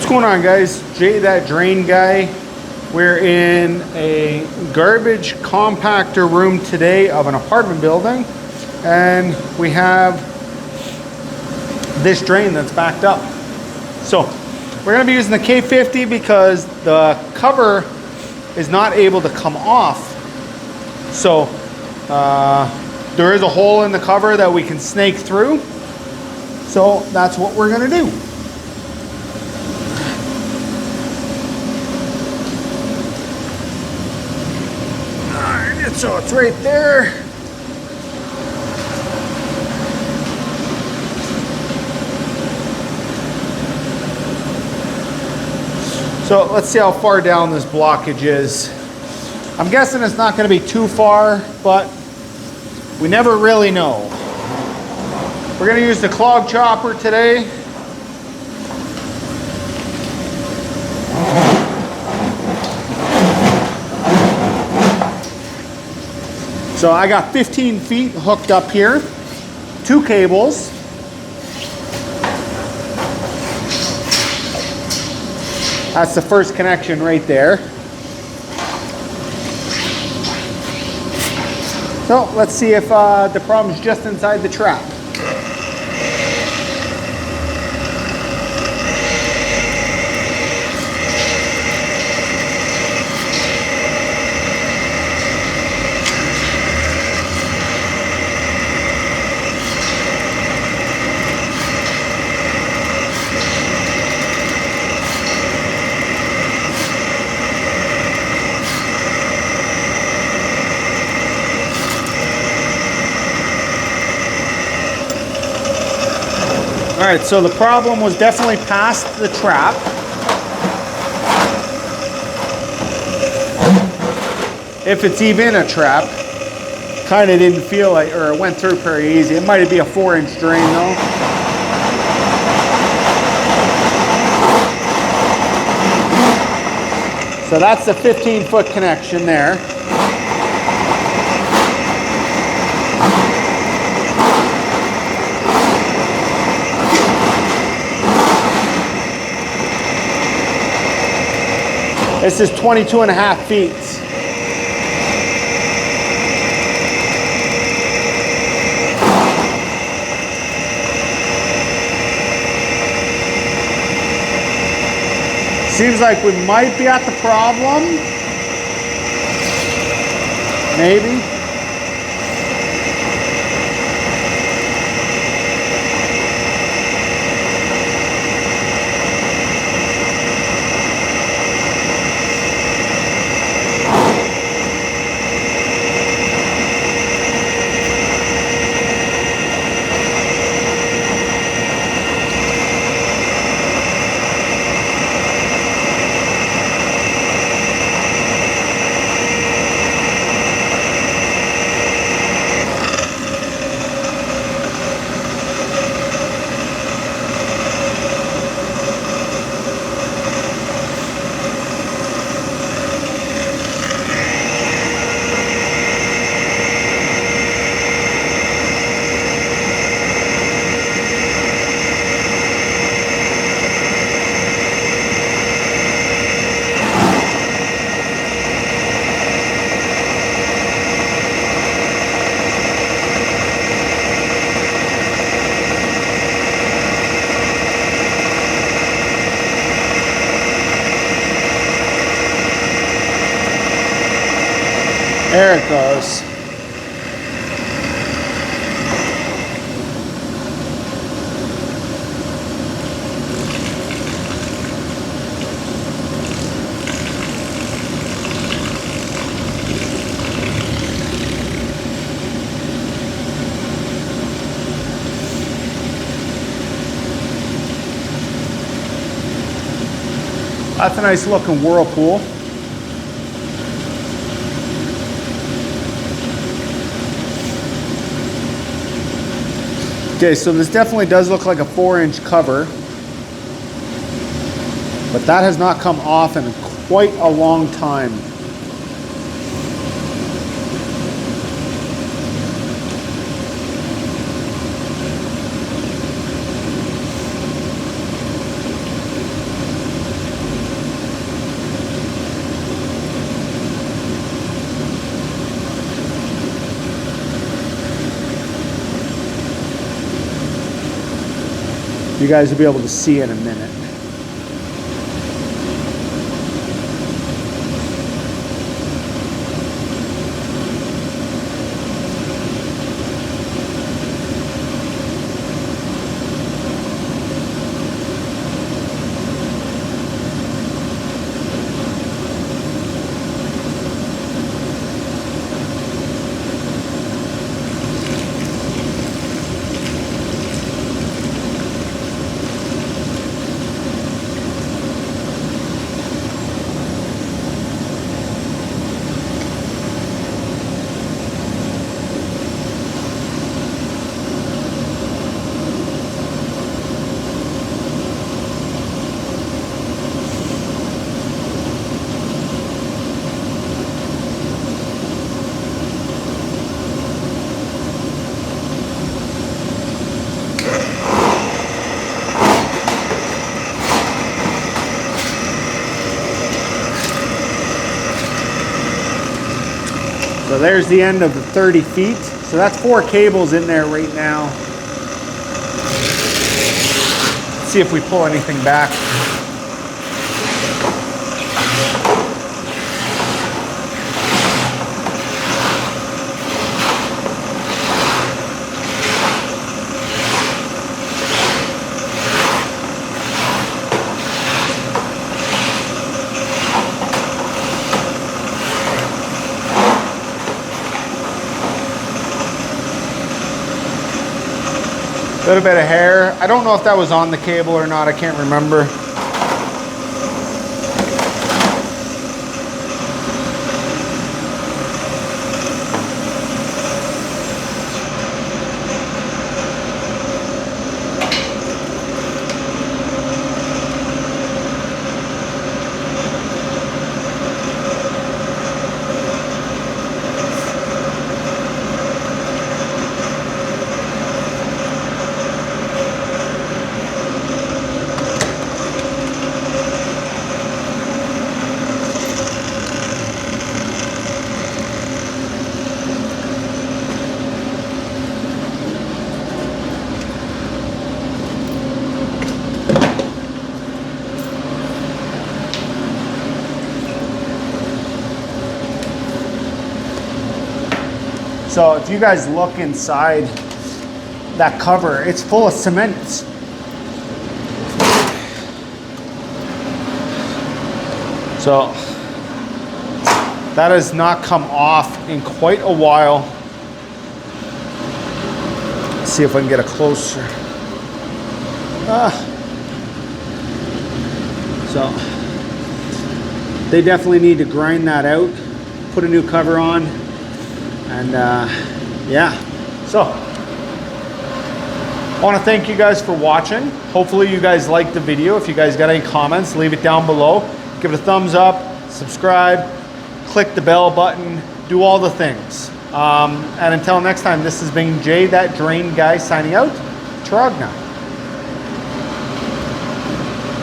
going on, guys? Jay, that drain guy. We're in a garbage compactor room today of an apartment building, and we have this drain that's backed up. So we're going to be using the K50 because the cover is not able to come off. So there is a hole in the cover that we can snake through. So that's what we're going to do. So it's right there. So let's see how far down this blockage is. I'm guessing it's not going to be too far, but we never really know. We're going to use the clog chopper today. So I got 15 feet hooked up here, 2 cables. That's the first connection right there. So let's see if the problem's just inside the trap. All right, so the problem was definitely past the trap. If it's even a trap, kind of didn't feel like, or it went through pretty easy. It might be a 4-inch drain though. So that's the 15-foot connection there. This is 22.5 feet. Seems like we might be at the problem. Maybe. There it goes. That's a nice looking whirlpool. Okay, so this definitely does look like a 4-inch cover, but that has not come off in quite a long time. You guys will be able to see in a minute. So there's the end of the 30 feet. So that's 4 cables in there right now. Let's see if we pull anything back. A little bit of hair. I don't know if that was on the cable or not. I can't remember. So if you guys look inside that cover, it's full of cement. So that has not come off in quite a while. Let's see if I can get a closer. So they definitely need to grind that out, put a new cover on. And yeah, so I want to thank you guys for watching. Hopefully you guys liked the video. If you guys got any comments, leave it down below. Give it a thumbs up, subscribe, click the bell button, do all the things. And until next time, this has been Jay, that drain guy, signing out. Taragna.